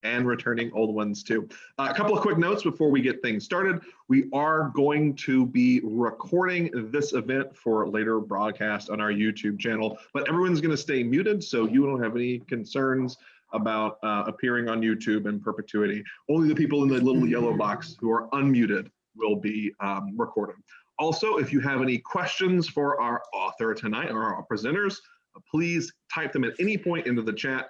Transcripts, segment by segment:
and returning old ones too. A couple of quick notes before we get things started. We are going to be recording this event for later broadcast on our YouTube channel, but everyone's going to stay muted, so you don't have any concerns about appearing on YouTube in perpetuity. Only the people in the little yellow box who are unmuted will be recorded. Also, if you have any questions for our author tonight or our presenters, please type them at any point into the chat.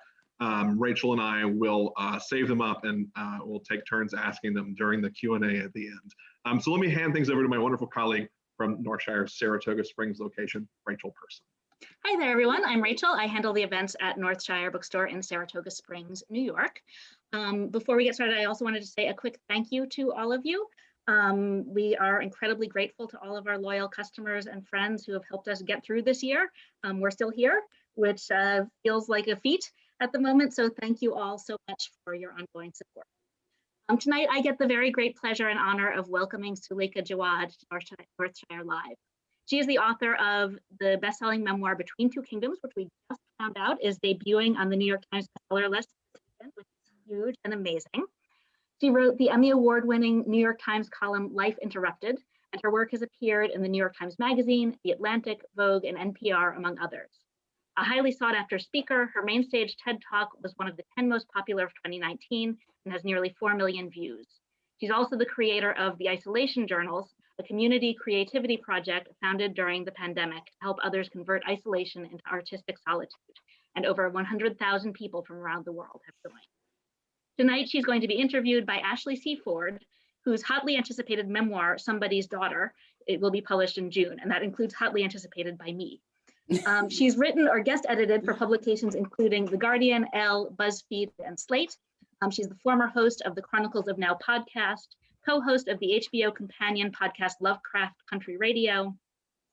Rachel and I will save them up, and we'll take turns asking them during the Q&A at the end. So let me hand things over to my wonderful colleague from Northshire's Saratoga Springs location, Rachel Person. Hi there, everyone. I'm Rachel. I handle the events at Northshire Bookstore in Saratoga Springs, New York. Before we get started, I also wanted to say a quick thank you to all of you. We are incredibly grateful to all of our loyal customers and friends who have helped us get through this year. We're still here, which feels like a feat at the moment. So thank you all so much for your ongoing support. Tonight, I get the very great pleasure and honor of welcoming Suleika Jaouad to Northshire Live. She is the author of the best-selling memoir, Between Two Kingdoms, which we just found out is debuting on the New York Times bestseller list, which is huge and amazing. She wrote the Emmy Award-winning New York Times column, Life Interrupted, and her work has appeared in the New York Times Magazine, The Atlantic, Vogue, and NPR, among others. A highly sought-after speaker, her main stage TED Talk was one of the 10 most popular of 2019 and has nearly 4 million views. She's also the creator of the Isolation Journals, a community creativity project founded during the pandemic to help others convert isolation into artistic solitude, and over 100,000 people from around the world have joined. Tonight, she's going to be interviewed by Ashley C. Ford, whose hotly anticipated memoir, Somebody's Daughter, it will be published in June, and that includes hotly anticipated by me. She's written or guest edited for publications including The Guardian, Elle, BuzzFeed, and Slate. She's the former host of the Chronicles of Now podcast, co-host of the HBO companion podcast Lovecraft Country Radio,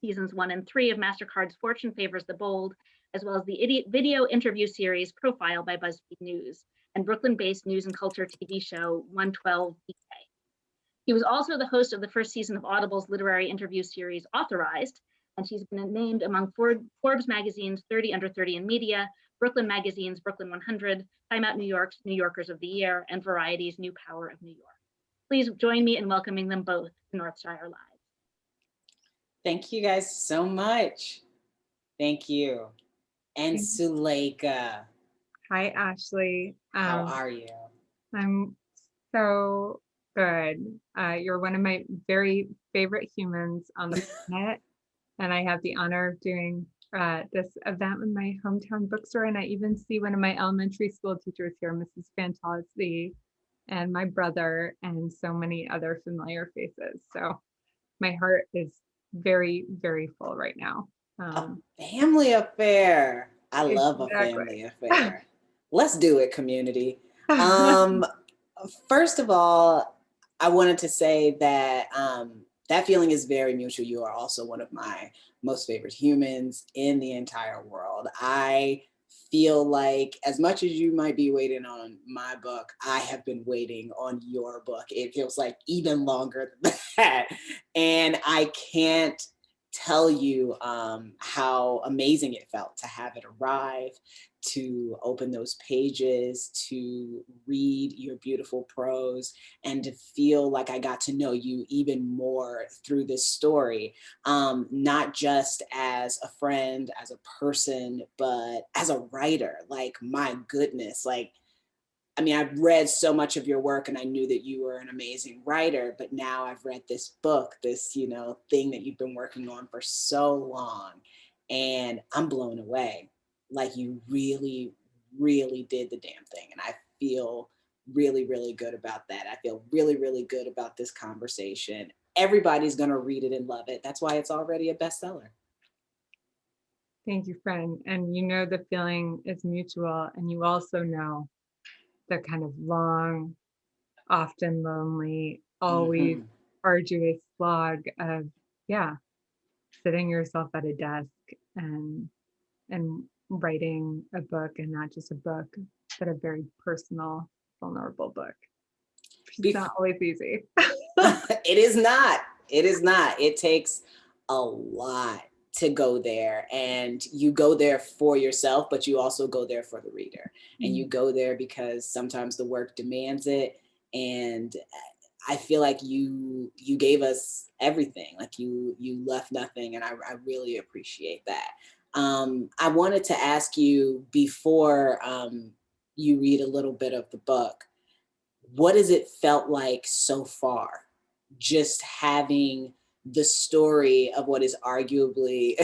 seasons 1 and 3 of MasterCard's Fortune Favors the Bold, as well as the video interview series Profile by BuzzFeed News, and Brooklyn-based news and culture TV show 112 BK. He was also the host of the first season of Audible's literary interview series Authorized, and she's been named among Forbes Magazine's 30 Under 30 in Media, Brooklyn Magazine's Brooklyn 100, Time Out New York's New Yorkers of the Year, and Variety's New Power of New York. Please join me in welcoming them both to Northshire Live. Thank you guys so much. Thank you. And Suleika. Hi, Ashley. How are you? I'm so good. You're one of my very favorite humans on the planet. And I have the honor of doing this event with my hometown bookstore. And I even see one of my elementary school teachers here, Mrs. Fantozzi, and my brother, and so many other familiar faces. So my heart is very, very full right now. A family affair. I love a family affair. Let's do it, community. First of all, I wanted to say that that feeling is very mutual. You are also one of my most favorite humans in the entire world. I feel like as much as you might be waiting on my book, I have been waiting on your book. It feels like even longer than that. And I can't tell you how amazing it felt to have it arrive, to open those pages, to read your beautiful prose, and to feel like I got to know you even more through this story, not just as a friend, as a person, but as a writer. Like, my goodness, like, I mean, I've read so much of your work and I knew that you were an amazing writer, but now I've read this book, this, you know, thing that you've been working on for so long, and I'm blown away. Like, you really, really did the damn thing. And I feel really, really good about that. I feel really, really good about this conversation. Everybody's going to read it and love it. That's why it's already a bestseller. Thank you, friend. And you know the feeling is mutual, and you also know the kind of long, often lonely, always arduous slog of, sitting yourself at a desk and writing a book, and not just a book, but a very personal, vulnerable book. It's not always easy. It is not. It is not. It takes a lot to go there, and you go there for yourself, but you also go there for the reader. And you go there because sometimes the work demands it. And I feel like you gave us everything. Like you left nothing, and I really appreciate that. I wanted to ask you before you read a little bit of the book, what has it felt like so far, just having the story of what is arguably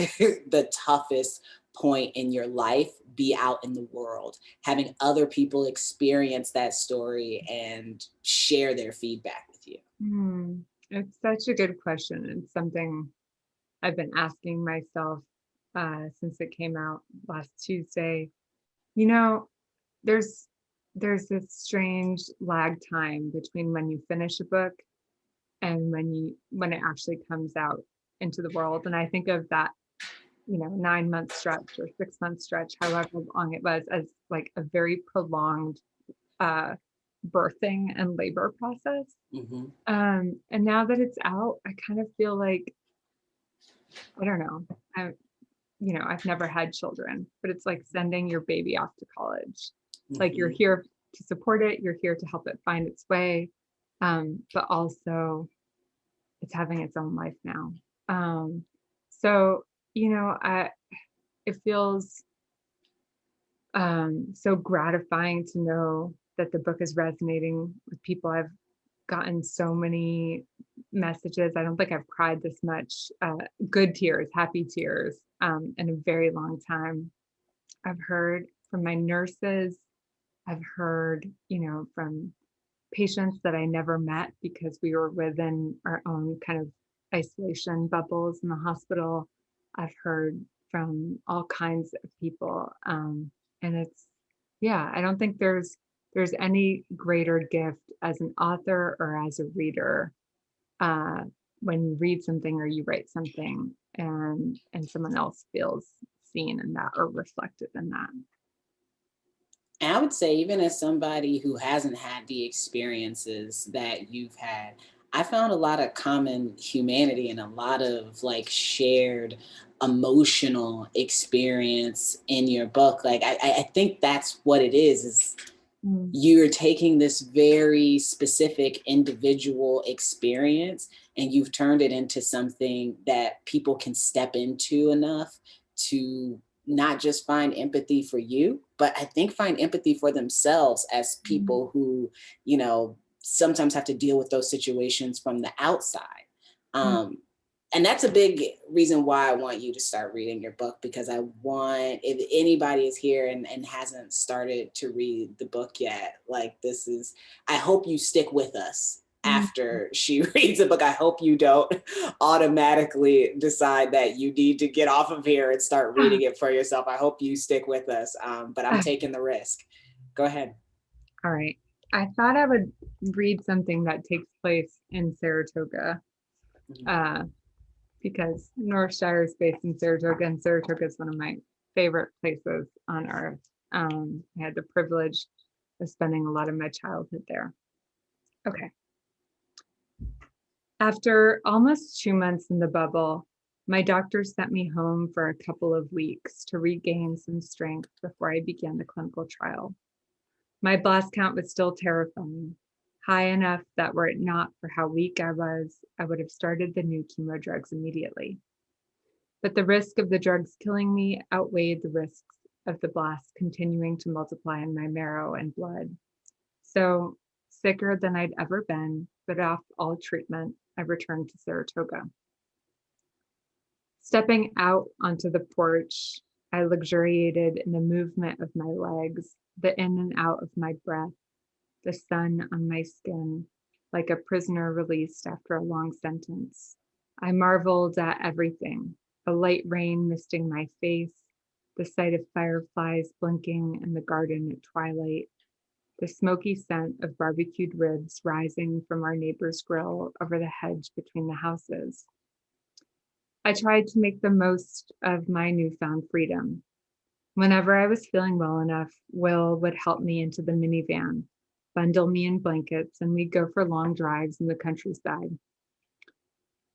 the toughest point in your life be out in the world, having other people experience that story and share their feedback with you? It's such a good question. It's something I've been asking myself since it came out last Tuesday. You know, there's this strange lag time between when you finish a book and when it actually comes out into the world. And I think of that, 9-month stretch or 6-month stretch, however long it was, as like a very prolonged birthing and labor process. And now that it's out, I kind of feel like, I don't know, I've never had children, but it's like sending your baby off to college. Like you're here to support it, you're here to help it find its way, but also it's having its own life now. So it feels so gratifying to know that the book is resonating with people. I've gotten so many messages. I don't think I've cried this much, good tears, happy tears, in a very long time. I've heard from my nurses. I've heard, from patients that I never met because we were within our own kind of isolation bubbles in the hospital. I've heard from all kinds of people. And it's, I don't think there's any greater gift as an author or as a reader when you read something or you write something and someone else feels seen in that or reflected in that. And I would say, even as somebody who hasn't had the experiences that you've had, I found a lot of common humanity and a lot of like shared emotional experience in your book. Like, I think that's what it is you're taking this very specific individual experience and you've turned it into something that people can step into enough to not just find empathy for you, but I think find empathy for themselves as people who, sometimes have to deal with those situations from the outside. And that's a big reason why I want you to start reading your book, because I want, if anybody is here and hasn't started to read the book yet, like I hope you stick with us after she reads the book. I hope you don't automatically decide that you need to get off of here and start reading it for yourself. I hope you stick with us, but I'm taking the risk. Go ahead. All right. I thought I would read something that takes place in Saratoga. Because Northshire is based in Saratoga, and Saratoga is one of my favorite places on earth. I had the privilege of spending a lot of my childhood there. Okay. After almost 2 months in the bubble, my doctor sent me home for a couple of weeks to regain some strength before I began the clinical trial. My blast count was still terrifying, high enough that were it not for how weak I would have started the new chemo drugs immediately. But the risk of the drugs killing me outweighed the risks of the blast continuing to multiply in my marrow and blood. So, sicker than I'd ever been, but off all treatment, I returned to Saratoga. Stepping out onto the porch, I luxuriated in the movement of my legs, the in and out of my breath, the sun on my skin, like a prisoner released after a long sentence. I marveled at everything, a light rain misting my face, the sight of fireflies blinking in the garden at twilight, the smoky scent of barbecued ribs rising from our neighbor's grill over the hedge between the houses. I tried to make the most of my newfound freedom. Whenever I was feeling well enough, Will would help me into the minivan, bundle me in blankets, and we'd go for long drives in the countryside.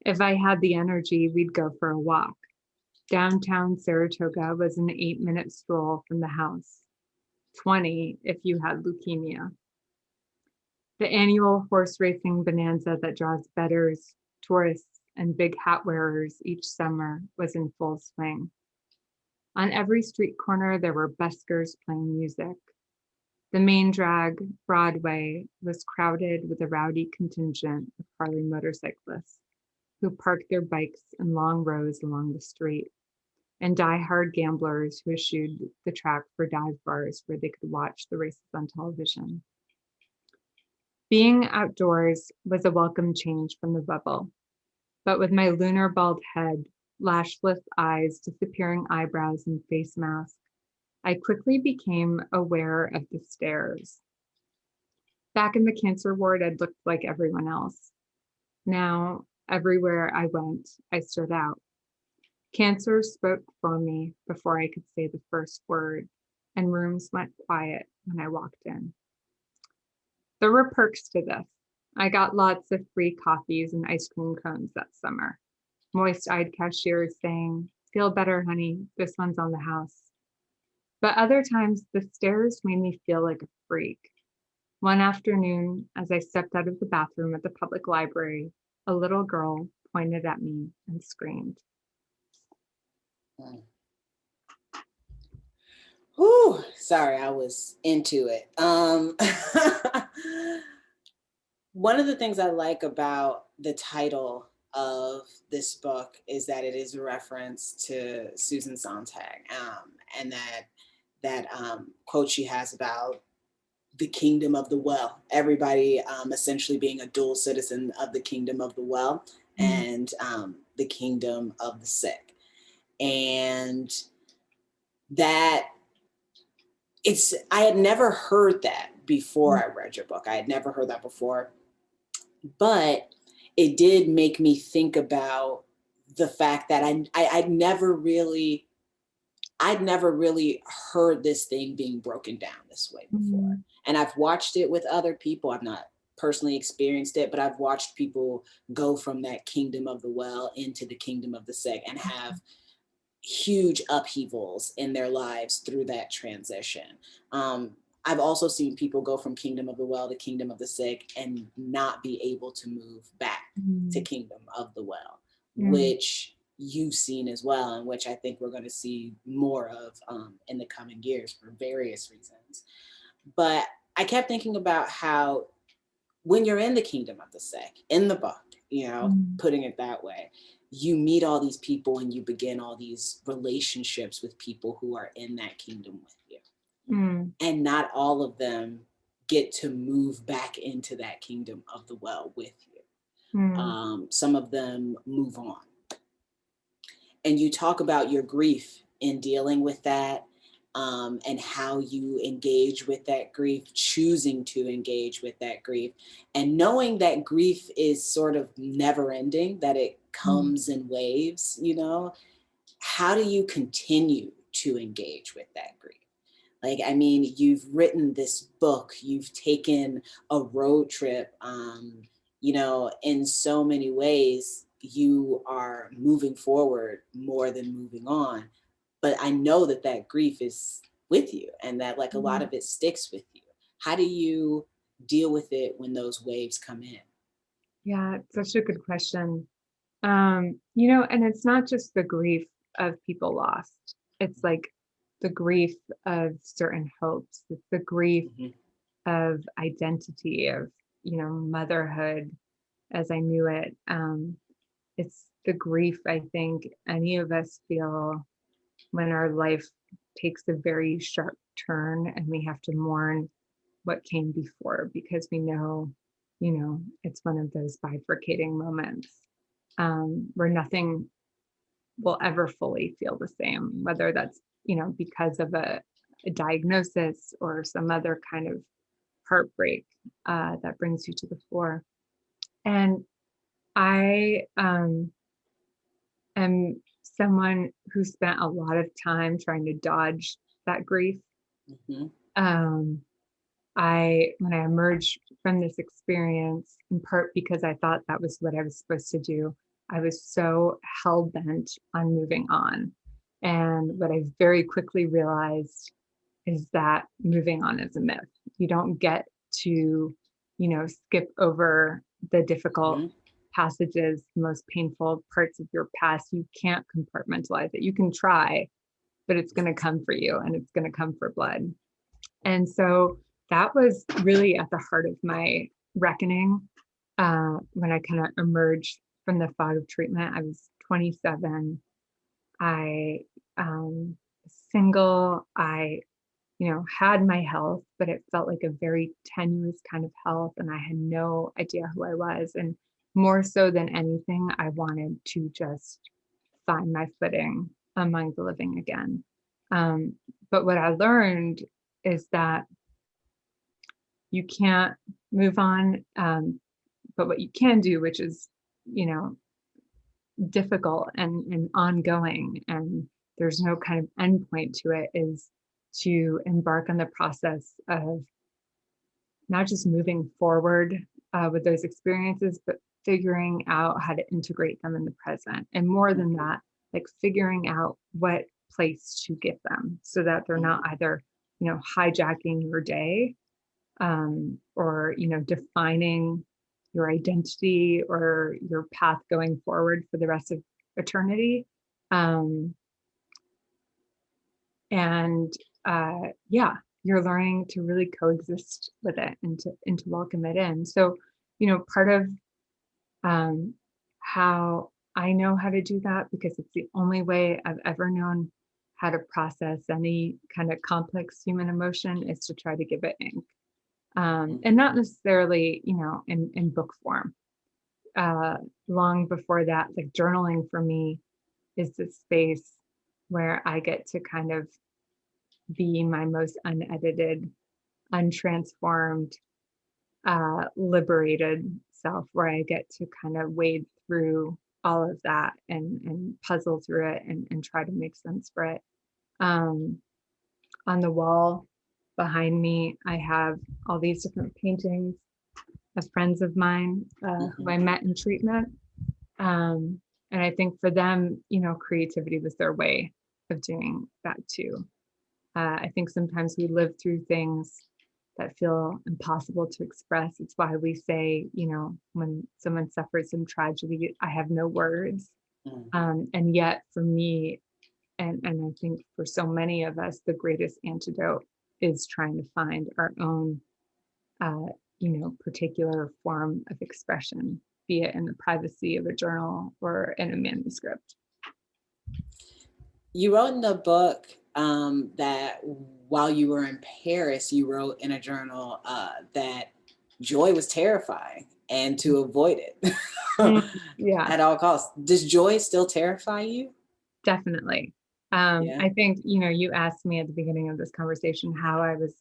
If I had the energy, we'd go for a walk. Downtown Saratoga was an 8-minute stroll from the house, 20 if you had leukemia. The annual horse racing bonanza that draws bettors, tourists, and big hat wearers each summer was in full swing. On every street corner, there were buskers playing music. The main drag, Broadway, was crowded with a rowdy contingent of Harley motorcyclists who parked their bikes in long rows along the street, and die-hard gamblers who eschewed the track for dive bars where they could watch the races on television. Being outdoors was a welcome change from the bubble, but with my lunar bald head, lashless eyes, disappearing eyebrows, and face mask, I quickly became aware of the stares. Back in the cancer ward, I'd looked like everyone else. Now, everywhere I went, I stood out. Cancer spoke for me before I could say the first word, and rooms went quiet when I walked in. There were perks to this. I got lots of free coffees and ice cream cones that summer. Moist-eyed cashiers saying, "Feel better, honey, this one's on the house." But other times, the stares made me feel like a freak. One afternoon, as I stepped out of the bathroom at the public library, a little girl pointed at me and screamed. Whew, sorry, I was into it. One of the things I like about the title of this book is that it is a reference to Susan Sontag, and that quote she has about the kingdom of the well, everybody essentially being a dual citizen of the kingdom of the well and the kingdom of the sick. And that I had never heard that before I read your book. I had never heard that before, but it did make me think about the fact that I'd never really heard this thing being broken down this way before. And I've watched it with other people. I've not personally experienced it, but I've watched people go from that kingdom of the well into the kingdom of the sick and have huge upheavals in their lives through that transition. I've also seen people go from kingdom of the well to kingdom of the sick and not be able to move back to kingdom of the well, which you've seen as well, and which I think we're going to see more of in the coming years for various reasons. But I kept thinking about how when you're in the kingdom of the sick, in the book, putting it that way, you meet all these people and you begin all these relationships with people who are in that kingdom with you. And not all of them get to move back into that kingdom of the well with you. Some of them move on. And you talk about your grief in dealing with that, and how you engage with that grief, choosing to engage with that grief, and knowing that grief is sort of never ending, that it comes in waves, how do you continue to engage with that grief? Like, I mean, you've written this book, you've taken a road trip, in so many ways, you are moving forward more than moving on. But I know that grief is with you and that a lot of it sticks with you. How do you deal with it when those waves come in? Yeah, it's such a good question. And it's not just the grief of people lost. It's like the grief of certain hopes. It's the grief of identity, of, motherhood as I knew it. It's the grief I think any of us feel when our life takes a very sharp turn and we have to mourn what came before, because we know, it's one of those bifurcating moments where nothing will ever fully feel the same, whether that's, because of a diagnosis or some other kind of heartbreak that brings you to the floor. And I am someone who spent a lot of time trying to dodge that grief. When I emerged from this experience, in part because I thought that was what I was supposed to do, I was so hell-bent on moving on. And what I very quickly realized is that moving on is a myth. You don't get to, skip over the difficult passages, the most painful parts of your past. You can't compartmentalize it. You can try, but it's going to come for you, and it's going to come for blood. And so that was really at the heart of my reckoning when I kind of emerged from the fog of treatment. I was 27. I single. I had my health, but it felt like a very tenuous kind of health, and I had no idea who I was. And more so than anything, I wanted to just find my footing among the living again. But what I learned is that you can't move on, but what you can do, which is, difficult and ongoing, and there's no kind of endpoint to it, is to embark on the process of not just moving forward with those experiences, but figuring out how to integrate them in the present. And more than that, like figuring out what place to give them so that they're not either, hijacking your day or, defining your identity or your path going forward for the rest of eternity. You're learning to really coexist with it and to welcome it in. So, part of how I know how to do that, because it's the only way I've ever known how to process any kind of complex human emotion, is to try to give it ink. And not necessarily, in book form. Long before that, like journaling for me is the space where I get to kind of be my most unedited, untransformed, liberated self, where I get to kind of wade through all of that and puzzle through it and try to make sense for it. On the wall behind me, I have all these different paintings of friends of mine who I met in treatment. And I think for them, creativity was their way of doing that too. I think sometimes we live through things that feel impossible to express. It's why we say, when someone suffers some tragedy, I have no words. And yet for me, and I think for so many of us, the greatest antidote is trying to find our own, particular form of expression, be it in the privacy of a journal or in a manuscript. You wrote in the book that while you were in Paris, you wrote in a journal that joy was terrifying and to avoid it at all costs. Does joy still terrify you? Definitely. I think, you asked me at the beginning of this conversation how I was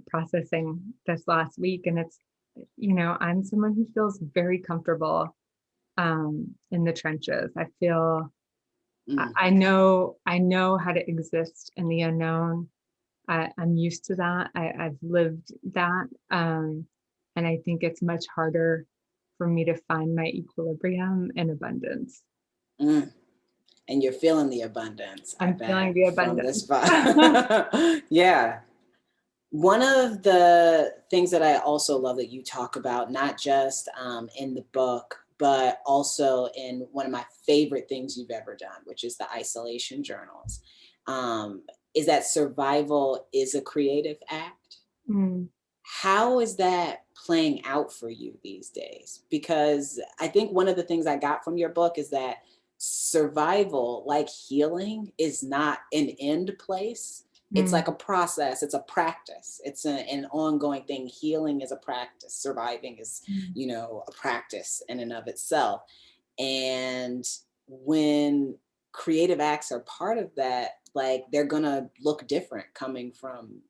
processing this last week. And it's, I'm someone who feels very comfortable in the trenches. I feel I know how to exist in the unknown. I'm used to that. I've lived that. And I think it's much harder for me to find my equilibrium in abundance. And you're feeling the abundance. I'm feeling the abundance. From this yeah. One of the things that I also love that you talk about, not just in the book, but also in one of my favorite things you've ever done, which is the isolation journals, is that survival is a creative act. How is that playing out for you these days? Because I think one of the things I got from your book is that survival, like healing, is not an end place. It's like a process. It's a practice. It's an ongoing thing. Healing is a practice. Surviving is, a practice in and of itself. And when creative acts are part of that, like they're going to look different coming from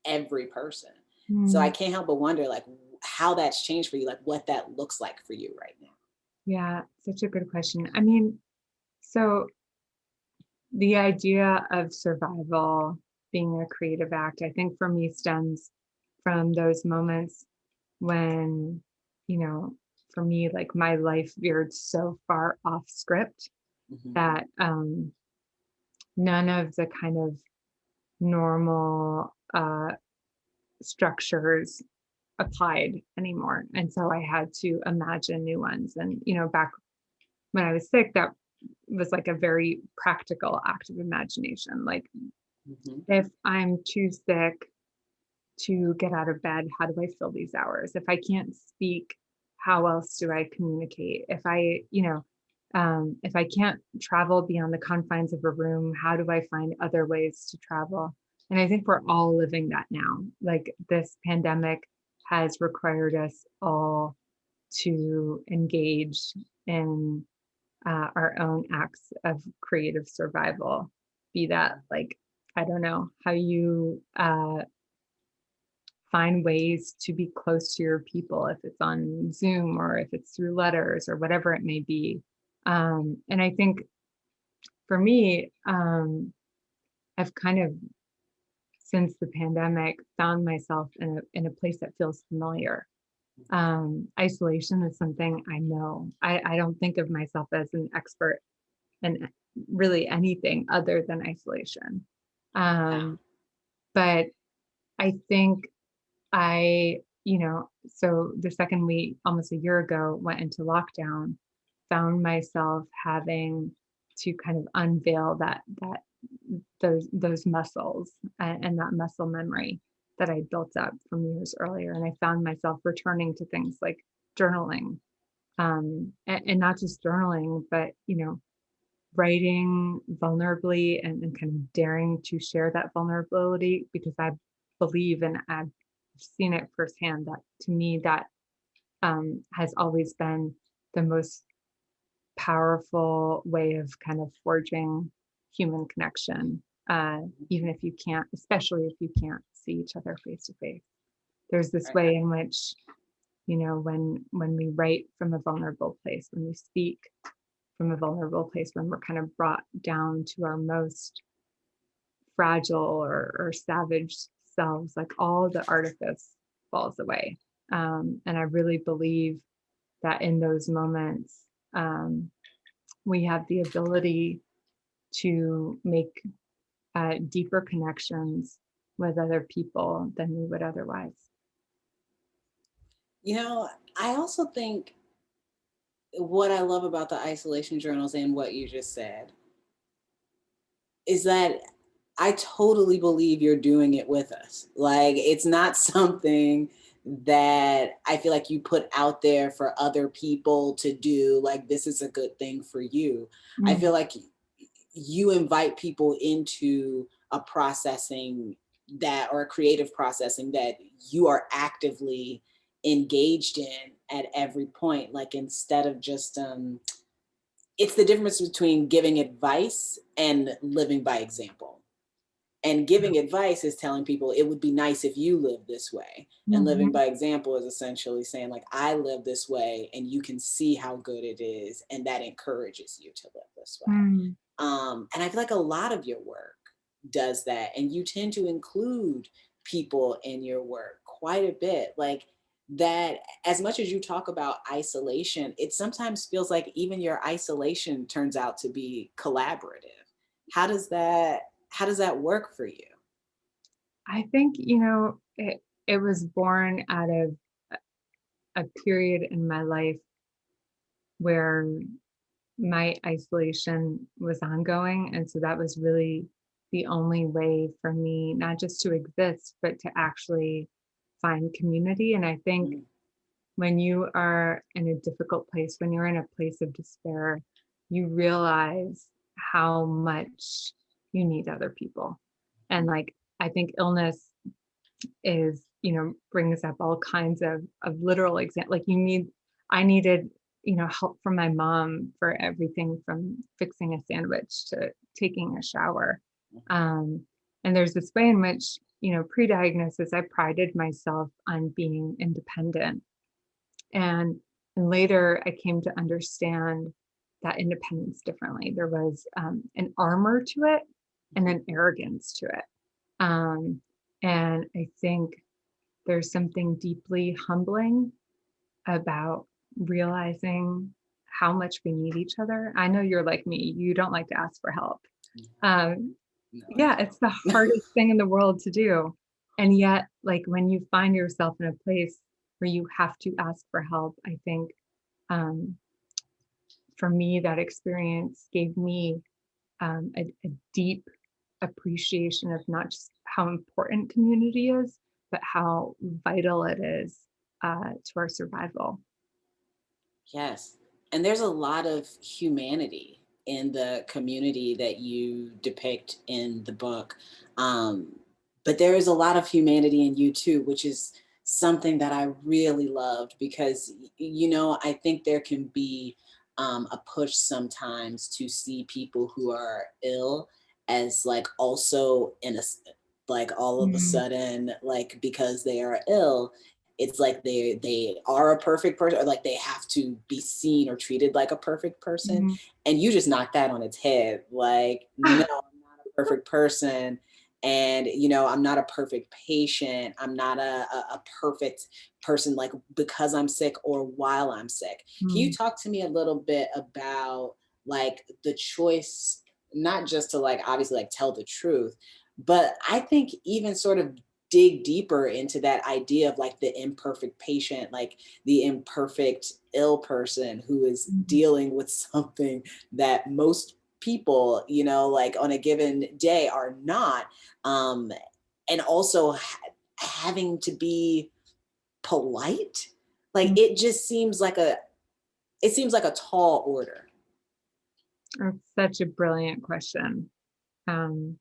every person. So I can't help but wonder, like, how that's changed for you, like what that looks like for you right now. Yeah, such a good question. I mean, so the idea of survival being a creative act, I think for me stems from those moments when, for me, like my life veered so far off script that none of the kind of normal structures applied anymore. And so I had to imagine new ones. And, back when I was sick, that was like a very practical act of imagination. Like, if I'm too sick to get out of bed, how do I fill these hours? If I can't speak, how else do I communicate? If if I can't travel beyond the confines of a room, how do I find other ways to travel? And I think we're all living that now. Like, this pandemic has required us all to engage in our own acts of creative survival. Be that, like, I don't know, how you find ways to be close to your people, if it's on Zoom or if it's through letters or whatever it may be. And I think for me, I've kind of, since the pandemic, found myself in a place that feels familiar. Isolation is something I know. I don't think of myself as an expert in really anything other than isolation. But I think so the second we, almost a year ago, went into lockdown, found myself having to kind of unveil those muscles and that muscle memory that I built up from years earlier. And I found myself returning to things like journaling, and not just journaling, but, writing vulnerably and kind of daring to share that vulnerability, because I believe, and I've seen it firsthand, that to me that has always been the most powerful way of kind of forging human connection, even if you can't, especially if you can't see each other face to face. There's this way in which, when we write from a vulnerable place, when we speak from a vulnerable place, when we're kind of brought down to our most fragile or savage selves, like, all the artifice falls away. And I really believe that in those moments, we have the ability to make deeper connections with other people than we would otherwise. I also think what I love about the isolation journals and what you just said is that I totally believe you're doing it with us. Like, it's not something that I feel like you put out there for other people to do, like, this is a good thing for you. I feel like you invite people into a processing or a creative processing that you are actively engaged in at every point. Like, instead of just, it's the difference between giving advice and living by example. And giving advice is telling people it would be nice if you lived this way. And living by example is essentially saying, like, I live this way and you can see how good it is. And that encourages you to live this way. And I feel like a lot of your work does that. And you tend to include people in your work quite a bit. Like, that, as much as you talk about isolation, it sometimes feels like even your isolation turns out to be collaborative. How does that work for you? I think, it was born out of a period in my life where my isolation was ongoing. And so that was really the only way for me, not just to exist, but to actually find community. And I think when you are in a difficult place, when you're in a place of despair, you realize how much you need other people. And, like, I think illness is, brings up all kinds of literal examples. Like, I needed, help from my mom for everything from fixing a sandwich to taking a shower. And there's this way in which, pre-diagnosis, I prided myself on being independent. And later I came to understand that independence differently. There was an armor to it and an arrogance to it. And I think there's something deeply humbling about realizing how much we need each other. I know you're like me, you don't like to ask for help. Um, No, yeah, it's the hardest thing in the world to do. And yet, like when you find yourself in a place where you have to ask for help, I think for me, that experience gave me a deep appreciation of not just how important community is, but how vital it is to our survival. Yes. And there's a lot of humanity in the community that you depict in the book. But there is a lot of humanity in you too, which is something that I really loved because, I think there can be a push sometimes to see people who are ill as like also like all of a Mm, sudden, like because they are ill, it's like they are a perfect person, or like they have to be seen or treated like a perfect person. mhm. And you just knock that on its head. Like, no, I'm not a perfect person. And, I'm not a perfect patient. I'm not a perfect person, like because I'm sick or while I'm sick. Can you Mm, talk to me a little bit about like the choice, not just to like obviously like tell the truth, but I think even sort of dig deeper into that idea of like the imperfect patient, like the imperfect ill person who is mhm, dealing with something that most people, like on a given day are not. Um, and also having to be polite. Like mm. it seems like a tall order. That's such a brilliant question. Um,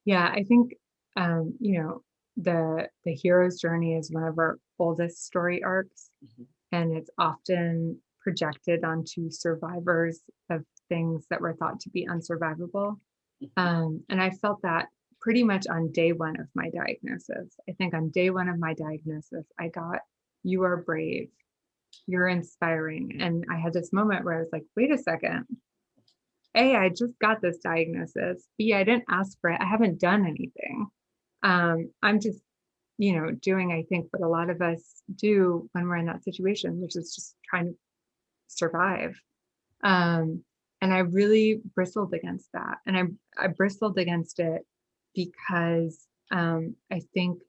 yeah, I think the hero's journey is one of our oldest story arcs, Mhm. and it's often projected onto survivors of things that were thought to be unsurvivable. And I felt that pretty much on day one of my diagnosis. I think on day one of my diagnosis, I got, "You are brave, you're inspiring." And I had this moment where I was like, wait a second. A, I just got this diagnosis. B, I didn't ask for it. I haven't done anything. I'm just, doing, I think, what a lot of us do when we're in that situation, which is just trying to survive. Um, and I really bristled against that. And I bristled against it because I think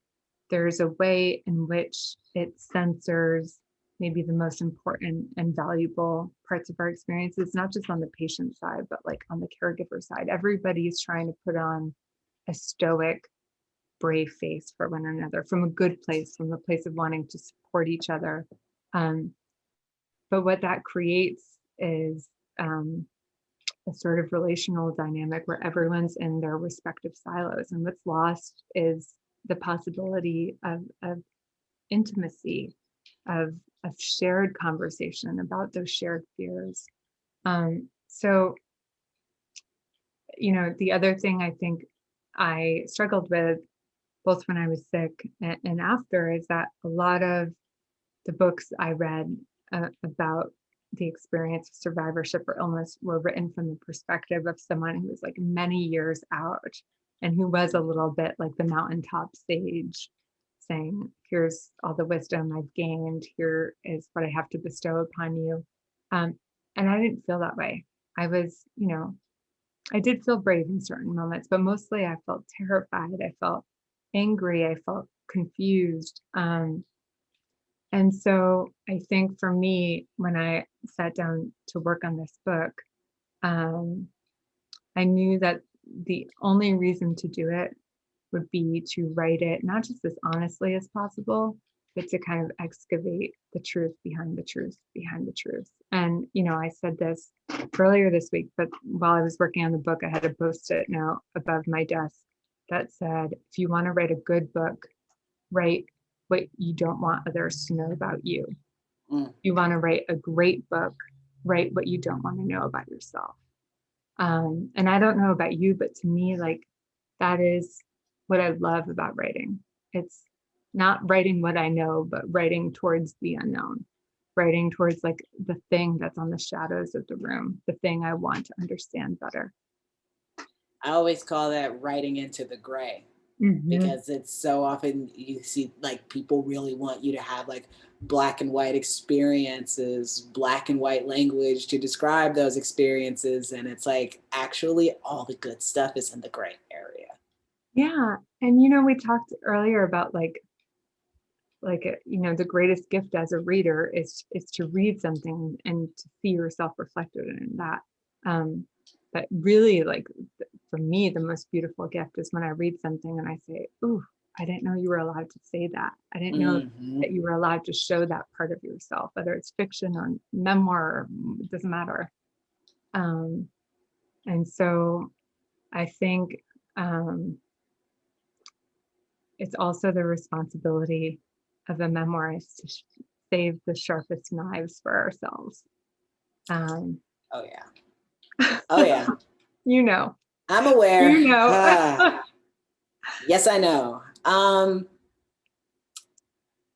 there's a way in which it censors maybe the most important and valuable parts of our experiences, not just on the patient side, but like on the caregiver side. Everybody's trying to put on a stoic, brave face for one another from a good place, from a place of wanting to support each other. Um, but what that creates is a sort of relational dynamic where everyone's in their respective silos. And what's lost is the possibility of intimacy, of, of shared conversation about those shared fears. So, the other thing I think I struggled with both when I was sick and after is that a lot of the books I read about the experience of survivorship or illness were written from the perspective of someone who was like many years out and who was a little bit like the mountaintop sage saying, "Here's all the wisdom I've gained. Here is what I have to bestow upon you." Um, and I didn't feel that way. I was, I did feel brave in certain moments, but mostly I felt terrified. I felt angry. I felt confused. And so I think for me, when I sat down to work on this book, um, I knew that the only reason to do it would be to write it not just as honestly as possible, but to kind of excavate the truth behind the truth behind the truth. And, I said this earlier this week, but while I was working on the book, I had a post-it note above my desk that said, if you want to write a good book, write what you don't want others to know about you. Mm. You want to write a great book, write what you don't want to know about yourself. And I don't know about you, but to me, like that is what I love about writing. It's not writing what I know, but writing towards the unknown, writing towards like the thing that's on the shadows of the room, the thing I want to understand better. I always call that writing into the gray. because it's so often you see like people really want you to have like black and white experiences, black and white language to describe those experiences. And it's like, actually all the good stuff is in the gray area. Yeah. And, you know, we talked earlier about you know, the greatest gift as a reader is to read something and to see yourself reflected in that. But really, like, for me, the most beautiful gift is when I read something and I say, "Ooh, I didn't know you were allowed to say that. I didn't know that you were allowed to show that part of yourself," whether it's fiction or memoir, it doesn't matter. And so I think it's also the responsibility of a memoirist to save the sharpest knives for ourselves. Oh yeah. Oh yeah. You know. I'm aware. You know. Yes, I know.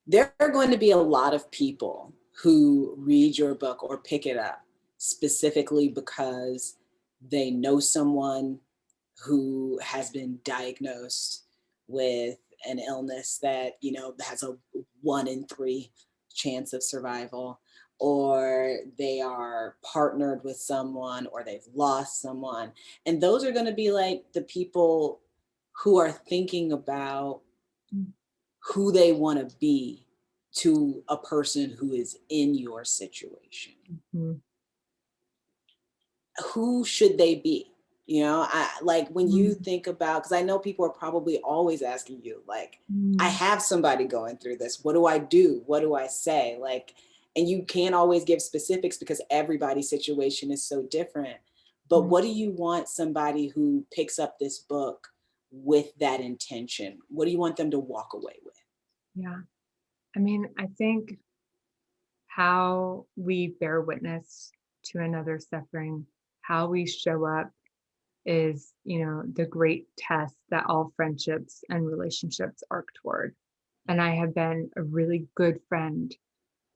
There are going to be a lot of people who read your book or pick it up specifically because they know someone who has been diagnosed with an illness that, you know, has a 1 in 3 chance of survival, or they are partnered with someone, or they've lost someone. And those are going to be like the people who are thinking about who they want to be to a person who is in your situation. Who should they be? You know, I like when you think about, because I know people are probably always asking you, like, I have somebody going through this. What do I do? What do I say? Like, and you can't always give specifics because everybody's situation is so different. But what do you want somebody who picks up this book with that intention? What do you want them to walk away with? Yeah. I mean, I think how we bear witness to another suffering, how we show up is, you know, the great test that all friendships and relationships arc toward. And I have been a really good friend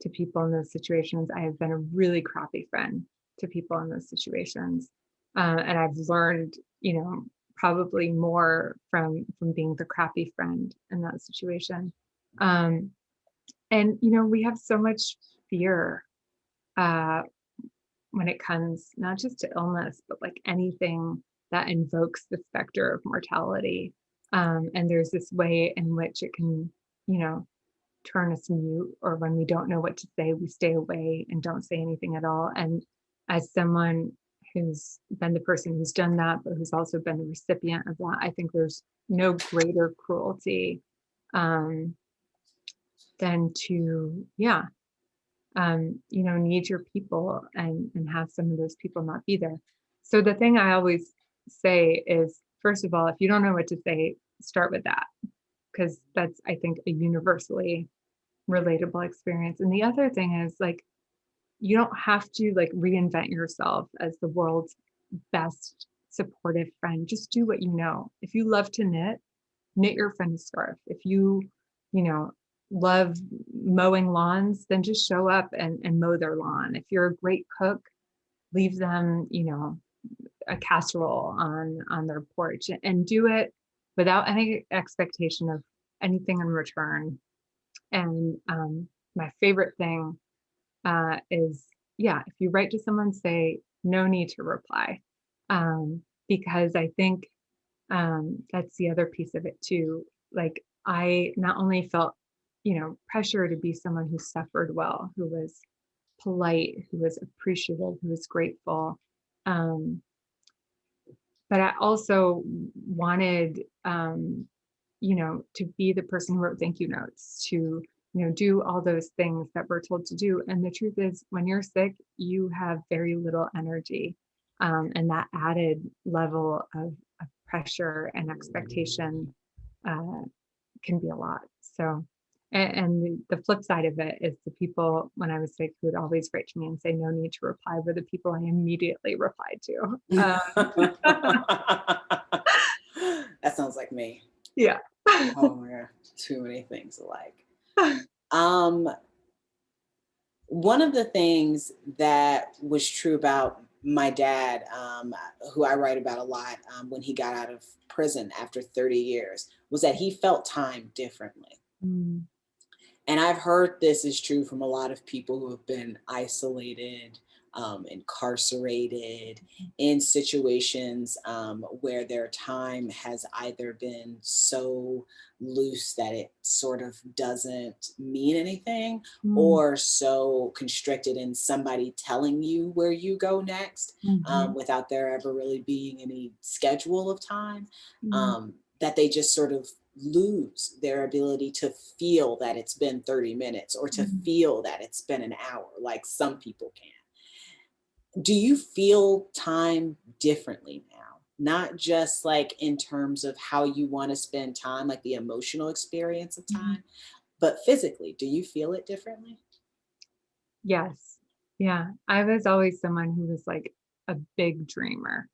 to people in those situations. I have been a really crappy friend to people in those situations. And I've learned, you know, probably more from being the crappy friend in that situation. And, you know, we have so much fear when it comes not just to illness, but like anything that invokes the specter of mortality. And there's this way in which it can, you know, turn us mute, or when we don't know what to say, we stay away and don't say anything at all. And as someone who's been the person who's done that, but who's also been the recipient of that, I think there's no greater cruelty than to, you know, need your people and have some of those people not be there. So the thing I always say is, first of all, if you don't know what to say, start with that, because that's, I think, a universally relatable experience. And the other thing is, like, you don't have to like reinvent yourself as the world's best supportive friend. Just do what you know. If you love to knit your friend a scarf. If you know, love mowing lawns, then just show up and mow their lawn. If you're a great cook, leave them, you know, a casserole on their porch, and do it without any expectation of anything in return. And my favorite thing is, if you write to someone, say no need to reply, because I think that's the other piece of it too. Like, I not only felt, you know, pressure to be someone who suffered well, who was polite, who was appreciative, who was grateful, but I also wanted, you know, to be the person who wrote thank you notes, to, you know, do all those things that we're told to do. And the truth is, when you're sick, you have very little energy, and that added level of pressure and expectation can be a lot. So, and the flip side of it is, the people when I was sick who would always write to me and say no need to reply were the people I immediately replied to. That sounds like me. Yeah. Oh my God, too many things alike. One of the things that was true about my dad, who I write about a lot, when he got out of prison after 30 years, was that he felt time differently. Mm. And I've heard this is true from a lot of people who have been isolated, incarcerated, in situations where their time has either been so loose that it sort of doesn't mean anything, or so constricted in somebody telling you where you go next, without there ever really being any schedule of time, that they just sort of lose their ability to feel that it's been 30 minutes or to feel that it's been an hour, like some people can. Do you feel time differently now? Not just like in terms of how you want to spend time, like the emotional experience of time, but physically, do you feel it differently? Yes. Yeah. I was always someone who was like a big dreamer.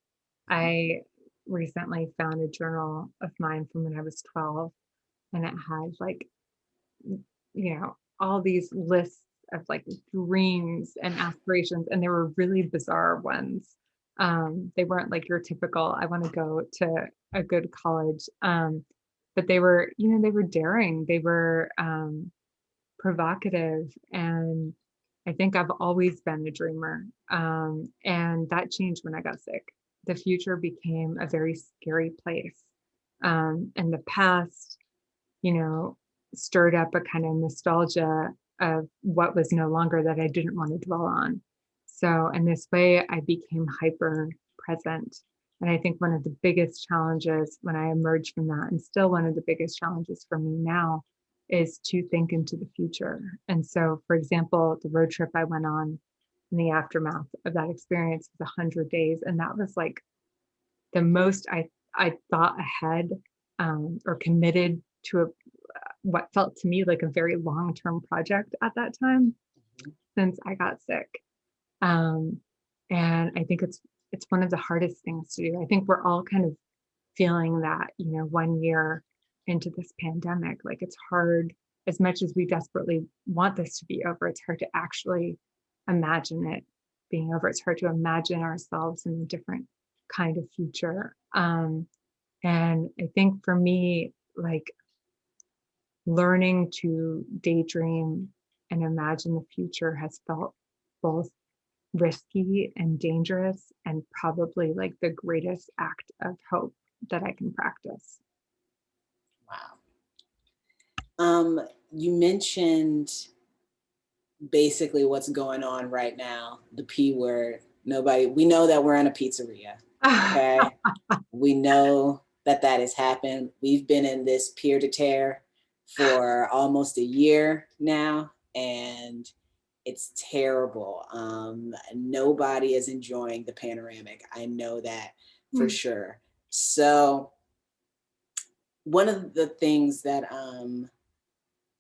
I recently found a journal of mine from when I was 12, and it had like, all these lists of like dreams and aspirations, and they were really bizarre ones. They weren't like your typical, I want to go to a good college. But they were, they were daring, they were provocative. And I think I've always been a dreamer. And that changed when I got sick. The future became a very scary place. And the past, stirred up a kind of nostalgia of what was no longer that I didn't want to dwell on. So in this way, I became hyper present. And I think one of the biggest challenges when I emerged from that, and still one of the biggest challenges for me now, is to think into the future. And so, for example, the road trip I went on in the aftermath of that experience was 100 days. And that was like the most I thought ahead, or committed to what felt to me like a very long-term project at that time since I got sick. And I think it's one of the hardest things to do. I think we're all kind of feeling that, 1 year into this pandemic, like it's hard, as much as we desperately want this to be over, it's hard to actually imagine it being over. It's hard to imagine ourselves in a different kind of future. And I think for me, like learning to daydream and imagine the future has felt both risky and dangerous, and probably like the greatest act of hope that I can practice. Wow. You mentioned basically what's going on right now, the P word. We know that we're in a pizzeria. Okay. We know that has happened. We've been in this peer to tear for almost a year now, and it's terrible. Nobody is enjoying the panoramic. I know that for sure. So one of the things that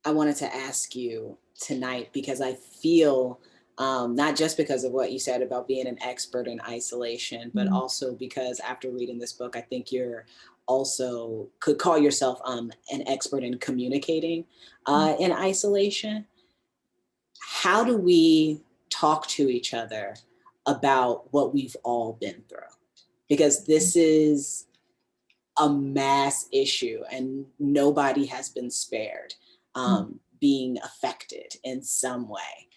I wanted to ask you tonight, because I feel, not just because of what you said about being an expert in isolation, but also because after reading this book, I think you're also could call yourself an expert in communicating in isolation. How do we talk to each other about what we've all been through? Because this is a mass issue and nobody has been spared being affected in some way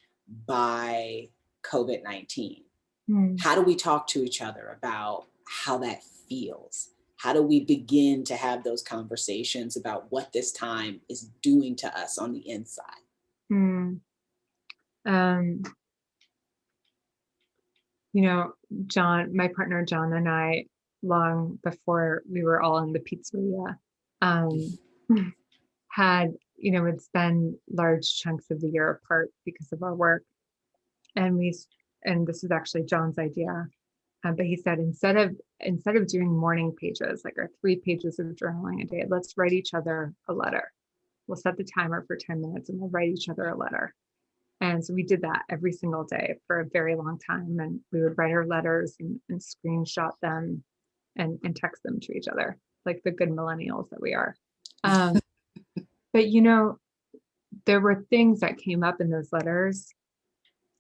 by COVID-19. How do we talk to each other about how that feels? How do we begin to have those conversations about what this time is doing to us on the inside? John, my partner John, and I, long before we were all in the pizzeria, had, would spend large chunks of the year apart because of our work. And this is actually John's idea, but he said, instead of doing morning pages, like our 3 pages of journaling a day, let's write each other a letter. We'll set the timer for 10 minutes and we'll write each other a letter. And so we did that every single day for a very long time. And we would write our letters and screenshot them and text them to each other, like the good millennials that we are. But, there were things that came up in those letters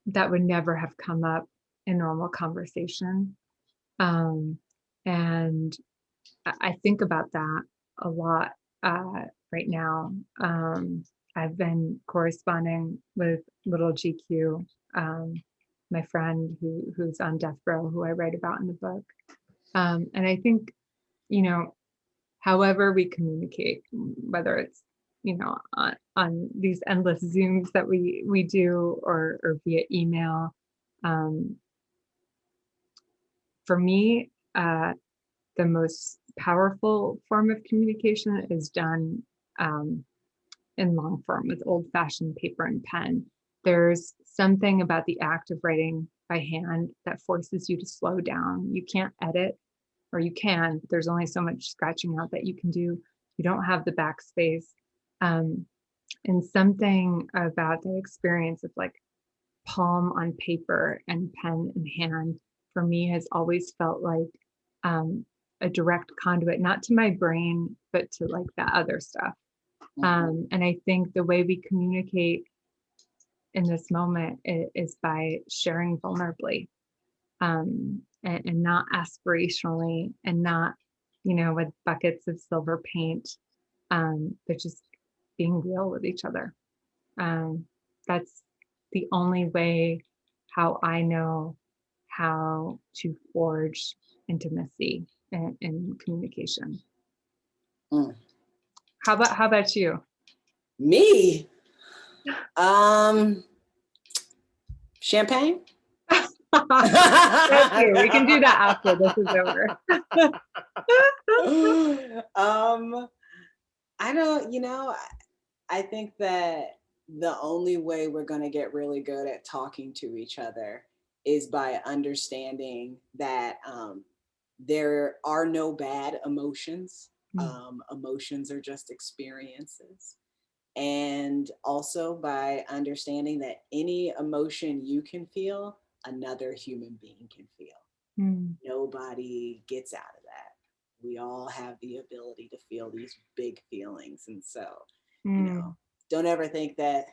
that would never have come up in normal conversation. And I think about that a lot right now. I've been corresponding with Little GQ, my friend who's on death row, who I write about in the book. And I think, however we communicate, whether it's, on these endless Zooms that we do or via email, for me, the most powerful form of communication is done in long form with old-fashioned paper and pen. There's something about the act of writing by hand that forces you to slow down. You can't edit, or you can. There's only so much scratching out that you can do. You don't have the backspace. And something about the experience of like palm on paper and pen in hand for me has always felt like a direct conduit, not to my brain, but to like that other stuff. And I think the way we communicate in this moment is by sharing vulnerably, and not aspirationally, and not, with buckets of silver paint, but just being real with each other. That's the only way how I know how to forge intimacy in communication. How about you? Me? Champagne? Thank you. We can do that after this is over. I don't, I think that the only way we're going to get really good at talking to each other is by understanding that there are no bad emotions. Emotions are just experiences. And also by understanding that any emotion you can feel, another human being can feel. Nobody gets out of that. We all have the ability to feel these big feelings. And so, don't ever think that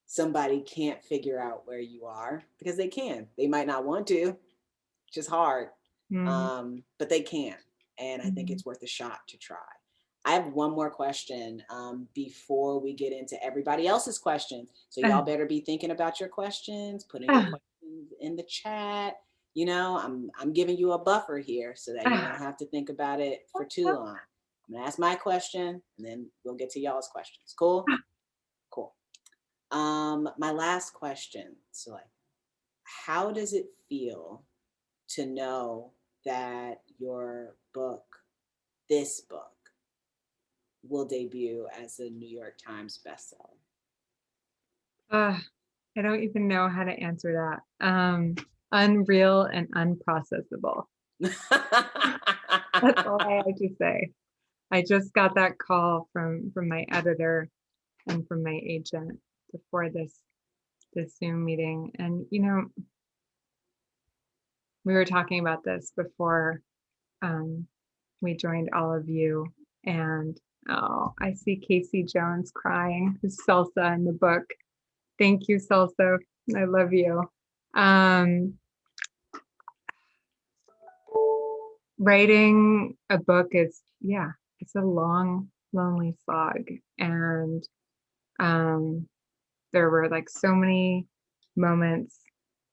somebody can't figure out where you are, because they can. They might not want to, it's just hard, but they can. And I think it's worth a shot to try. I have one more question before we get into everybody else's questions. So y'all better be thinking about your questions, putting your questions in the chat. I'm giving you a buffer here so that you don't have to think about it for too long. I'm gonna ask my question and then we'll get to y'all's questions. Cool? Cool. My last question, so like, how does it feel to know that your book, this book, will debut as a New York Times bestseller? I don't even know how to answer that. Unreal and unprocessable. That's all I have to say. I just got that call from my editor and from my agent before this Zoom meeting. And, we were talking about this before we joined all of you. And I see Casey Jones crying, who's Salsa in the book. Thank you, Salsa. I love you. Writing a book is, it's a long, lonely slog. And there were like so many moments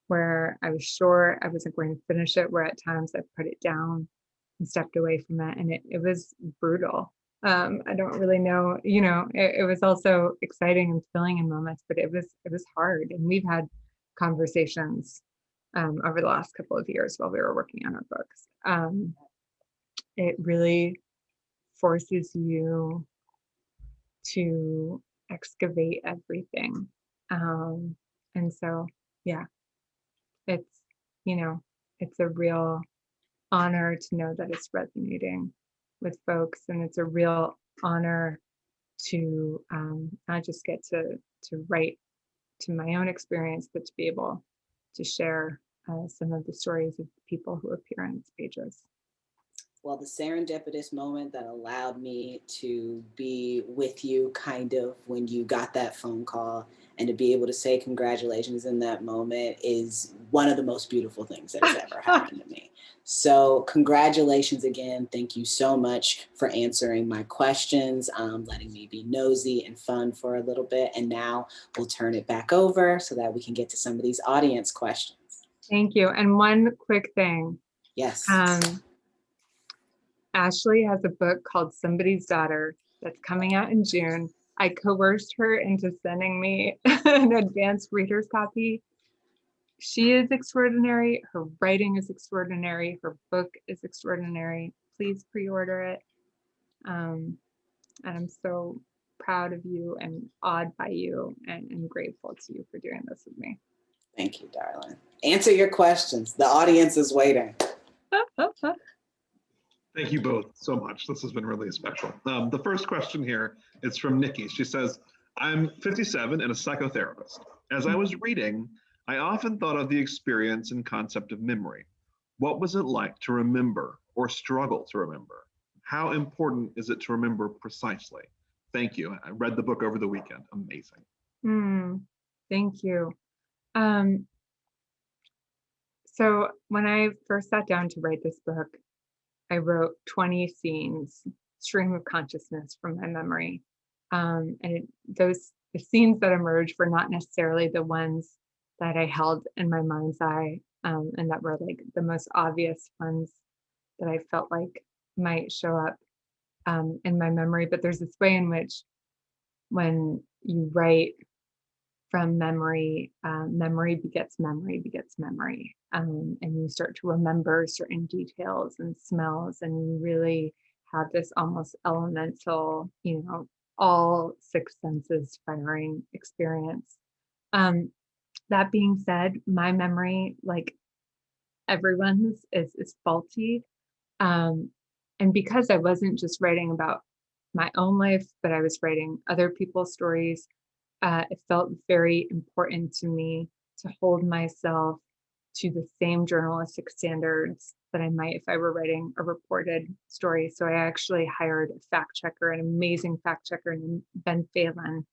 where I was sure I wasn't going to finish it, where at times I put it down and stepped away from it. And it was brutal. I don't really know, it was also exciting and filling in moments, but it was hard. And we've had conversations over the last couple of years while we were working on our books. It really forces you to excavate everything. And so, it's a real honor to know that it's resonating with folks, and it's a real honor to not just get to write to my own experience, but to be able to share some of the stories of the people who appear on its pages. well, the serendipitous moment that allowed me to be with you kind of when you got that phone call and to be able to say congratulations in that moment is one of the most beautiful things that has ever happened to me. So congratulations again. Thank you so much for answering my questions, letting me be nosy and fun for a little bit. And now we'll turn it back over so that we can get to some of these audience questions. Thank you. And one quick thing. Yes. Ashley has a book called Somebody's Daughter that's coming out in June. I coerced her into sending me an advanced reader's copy. She is extraordinary. Her writing is extraordinary. Her book is extraordinary. Please pre-order it. And I'm so proud of you and awed by you and grateful to you for doing this with me. Thank you, darling. Answer your questions. The audience is waiting. Thank you both so much. This has been really special. The first question here is from Nikki. She says, I'm 57 and a psychotherapist. As I was reading, I often thought of the experience and concept of memory. What was it like to remember or struggle to remember? How important is it to remember precisely? Thank you. I read the book over the weekend. Amazing. Thank you. So when I first sat down to write this book, I wrote 20 scenes, stream of consciousness from my memory. The scenes that emerged were not necessarily the ones that I held in my mind's eye, and that were like the most obvious ones that I felt like might show up in my memory. But there's this way in which when you write from memory, memory begets memory begets memory. And you start to remember certain details and smells, and you really have this almost elemental, all six senses firing experience. That being said, my memory, like everyone's, is faulty. And because I wasn't just writing about my own life, but I was writing other people's stories, it felt very important to me to hold myself to the same journalistic standards that I might if I were writing a reported story. So I actually hired a fact checker, an amazing fact checker named Ben Phelan,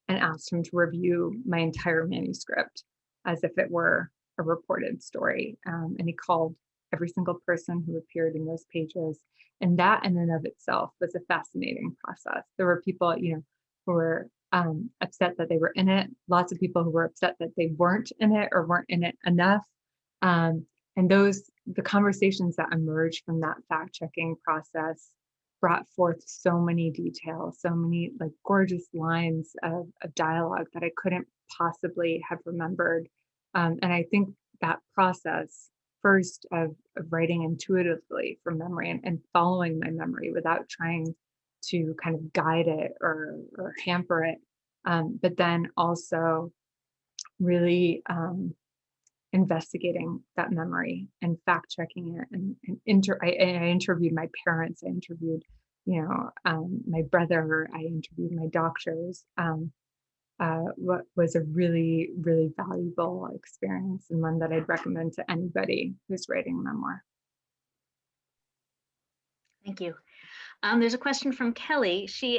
and asked him to review my entire manuscript as if it were a reported story. And he called every single person who appeared in those pages. And that in and of itself was a fascinating process. There were people, who were upset that they were in it. Lots of people who were upset that they weren't in it or weren't in it enough. And the conversations that emerged from that fact-checking process brought forth so many details, so many like gorgeous lines of dialogue that I couldn't possibly have remembered. And I think that process first of writing intuitively from memory and following my memory without trying to kind of guide it or hamper it, but then also really investigating that memory and fact checking it. I interviewed my parents. I interviewed, my brother. I interviewed my doctors. What was a really, really valuable experience, and one that I'd recommend to anybody who's writing a memoir. Thank you. There's a question from Kelly. She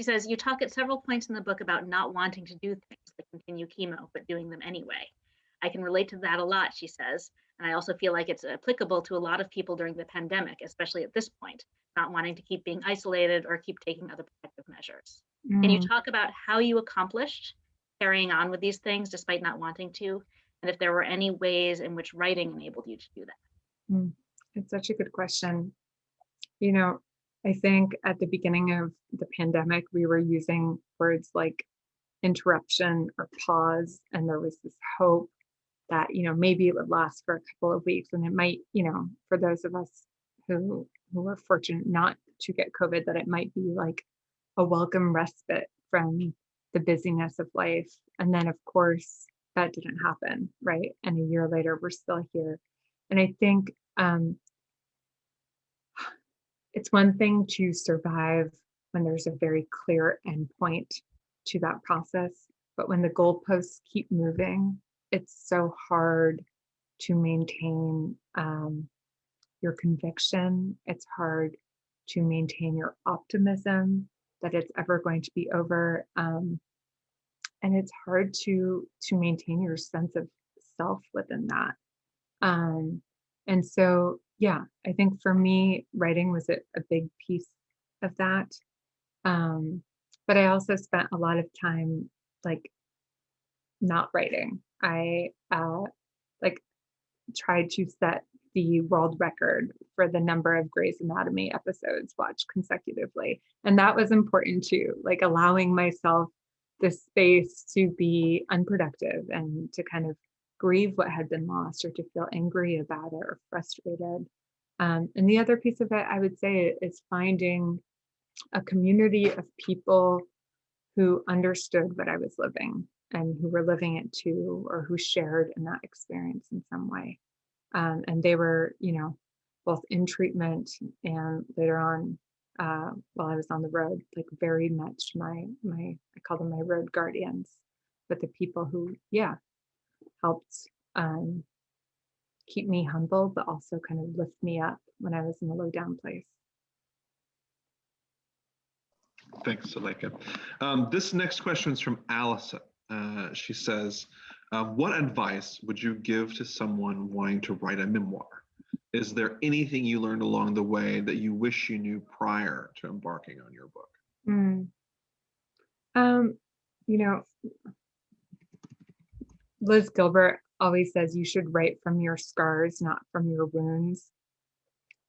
says, you talk at several points in the book about not wanting to do things like continue chemo, but doing them anyway. I can relate to that a lot, she says. And I also feel like it's applicable to a lot of people during the pandemic, especially at this point, not wanting to keep being isolated or keep taking other protective measures. Can you talk about how you accomplished carrying on with these things despite not wanting to? And if there were any ways in which writing enabled you to do that? It's such a good question. I think at the beginning of the pandemic, we were using words like interruption or pause, and there was this hope that, maybe it would last for a couple of weeks, and it might, for those of us who were fortunate not to get COVID, that it might be like a welcome respite from the busyness of life. And then, of course, that didn't happen, right? And a year later, we're still here. And I think it's one thing to survive when there's a very clear endpoint to that process, but when the goalposts keep moving, it's so hard to maintain your conviction. It's hard to maintain your optimism that it's ever going to be over. And it's hard to maintain your sense of self within that. And so, yeah, I think for me, writing was a big piece of that. But I also spent a lot of time like not writing. I like tried to set the world record for the number of Grey's Anatomy episodes watched consecutively. And that was important too, like allowing myself the space to be unproductive and to kind of grieve what had been lost or to feel angry about it or frustrated. And the other piece of it, I would say, is finding a community of people who understood what I was living and who were living it too, or who shared in that experience in some way. And they were, both in treatment and later on, while I was on the road, like very much my I call them my road guardians, but the people who, helped keep me humble, but also kind of lift me up when I was in a low down place. Thanks, Suleika. This next question is from Allison. She says, what advice would you give to someone wanting to write a memoir? Is there anything you learned along the way that you wish you knew prior to embarking on your book? Liz Gilbert always says you should write from your scars, not from your wounds.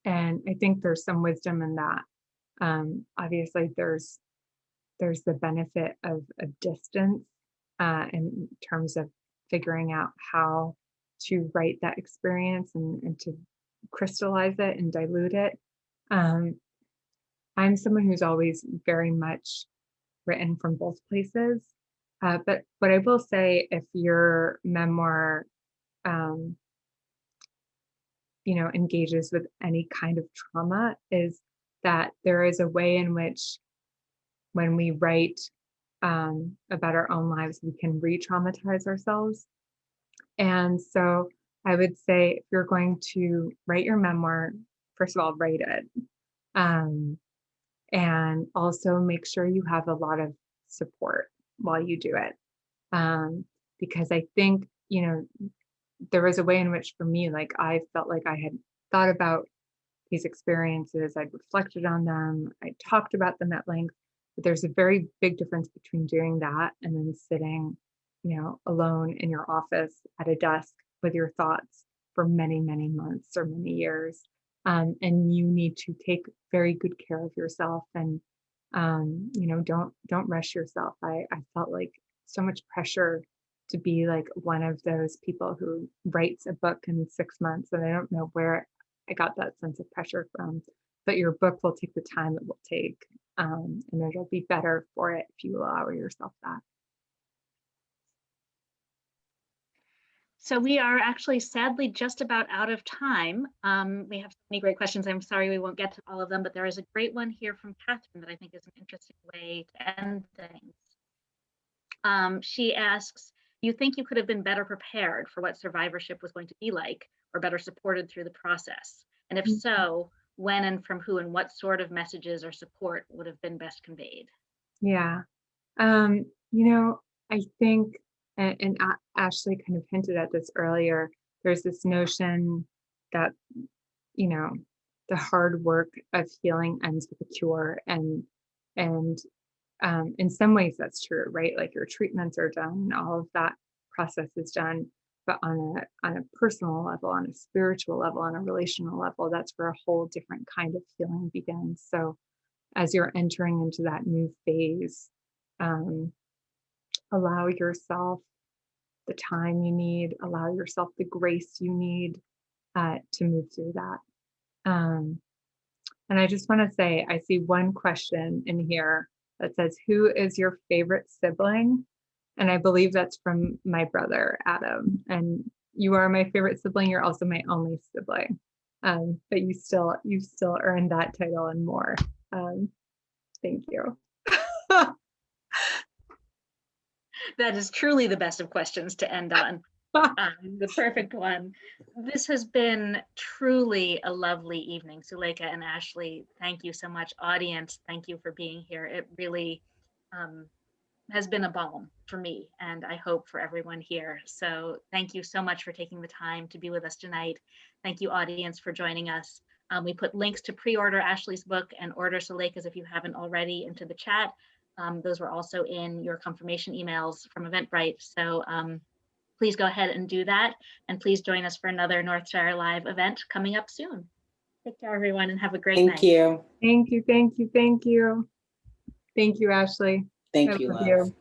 And I think there's some wisdom in that. Obviously, there's the benefit of distance in terms of figuring out how to write that experience and to crystallize it and dilute it. I'm someone who's always very much written from both places. But what I will say, if your memoir, engages with any kind of trauma, is that there is a way in which when we write about our own lives, we can re-traumatize ourselves. And so I would say, if you're going to write your memoir, first of all, write it. And also make sure you have a lot of support while you do it. Because I think, there was a way in which for me, like I felt like I had thought about these experiences, I'd reflected on them, I talked about them at length, but there's a very big difference between doing that and then sitting, alone in your office at a desk with your thoughts for many, many months or many years. And you need to take very good care of yourself and, don't rush yourself. I felt like so much pressure to be like one of those people who writes a book in 6 months. And I don't know where I got that sense of pressure from, but your book will take the time it will take. And it'll be better for it if you allow yourself that. So we are actually sadly just about out of time. We have so many great questions. I'm sorry we won't get to all of them, but there is a great one here from Catherine that I think is an interesting way to end things. She asks, do you think you could have been better prepared for what survivorship was going to be like, or better supported through the process? And if so, when and from who, and what sort of messages or support would have been best conveyed? Yeah. I think, and Ashley kind of hinted at this earlier, there's this notion that, the hard work of healing ends with a cure. And in some ways that's true, right? Like your treatments are done, all of that process is done. But on a personal level, on a spiritual level, on a relational level, that's where a whole different kind of healing begins. So as you're entering into that new phase, allow yourself the time you need, allow yourself the grace you need to move through that. And I just want to say, I see one question in here that says, who is your favorite sibling? And I believe that's from my brother, Adam. And you are my favorite sibling. You're also my only sibling. But you still earned that title and more. Thank you. That is truly the best of questions to end on. The perfect one. This has been truly a lovely evening. Suleika and Ashley, thank you so much. Audience, thank you for being here. It really has been a balm for me, and I hope for everyone here. So thank you so much for taking the time to be with us tonight. Thank you, audience, for joining us. We put links to pre-order Ashley's book and order Suleika's if you haven't already into the chat. Those were also in your confirmation emails from Eventbrite. So please go ahead and do that. And please join us for another Northshire Live event coming up soon. Take care, everyone, and have a great night. Thank you. Thank you, thank you, thank you. Thank you, Ashley. Thank I you, love love. you.